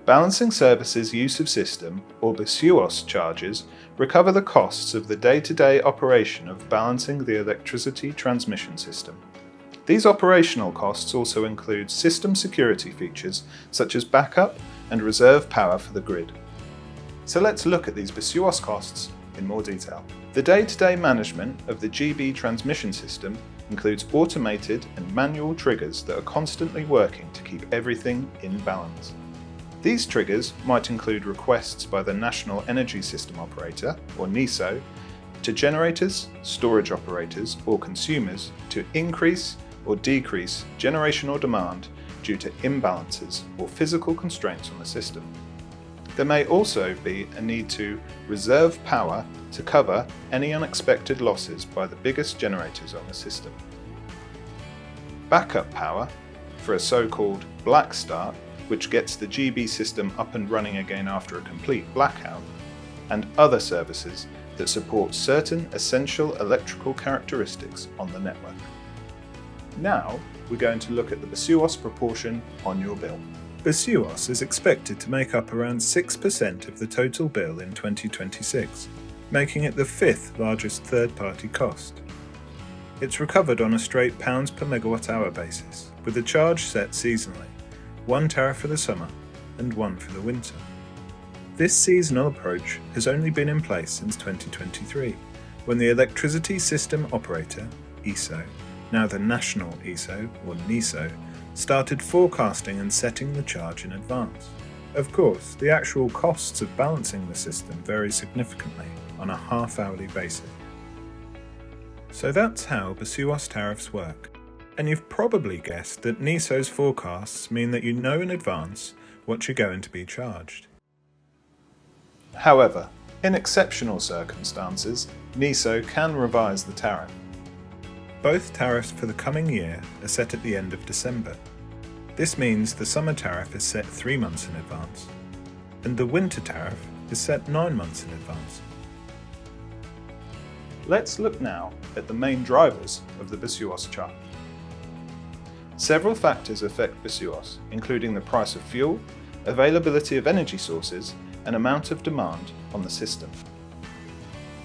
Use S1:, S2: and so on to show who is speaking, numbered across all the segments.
S1: Balancing Services Use of System, or BSUoS charges, recover the costs of the day-to-day operation of balancing the electricity transmission system. These operational costs also include system security features such as backup and reserve power for the grid. So let's look at these BSUoS costs in more detail. The day-to-day management of the GB transmission system includes automated and manual triggers that are constantly working to keep everything in balance. These triggers might include requests by the National Energy System Operator, or NESO, to generators, storage operators, or consumers to increase or decrease generation or demand due to imbalances or physical constraints on the system. There may also be a need to reserve power to cover any unexpected losses by the biggest generators on the system. Backup power for a so-called black start, which gets the GB system up and running again after a complete blackout, and other services that support certain essential electrical characteristics on the network. Now, we're going to look at the BSUoS proportion on your bill. BSUoS is expected to make up around 6% of the total bill in 2026, making it the fifth largest third-party cost. It's recovered on a straight pounds per megawatt hour basis, with a charge set seasonally, one tariff for the summer and one for the winter. This seasonal approach has only been in place since 2023, when the Electricity System Operator, ESO, now the National ESO, or NESO, started forecasting and setting the charge in advance. Of course, the actual costs of balancing the system vary significantly on a half-hourly basis. So that's how BSUoS tariffs work. And you've probably guessed that NESO's forecasts mean that you know in advance what you're going to be charged. However, in exceptional circumstances, NESO can revise the tariff. Both tariffs for the coming year are set at the end of December. This means the summer tariff is set 3 months in advance, and the winter tariff is set 9 months in advance. Let's look now at the main drivers of the BSUoS chart. Several factors affect BSUoS, including the price of fuel, availability of energy sources, and amount of demand on the system.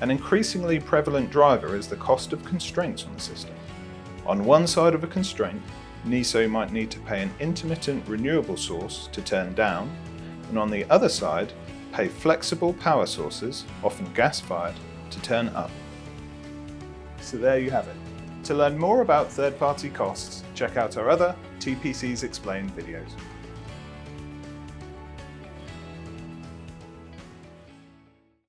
S1: An increasingly prevalent driver is the cost of constraints on the system. On one side of a constraint, NESO might need to pay an intermittent renewable source to turn down, and on the other side, pay flexible power sources, often gas-fired, to turn up. So there you have it. To learn more about third-party costs, check out our other TPCs Explained videos.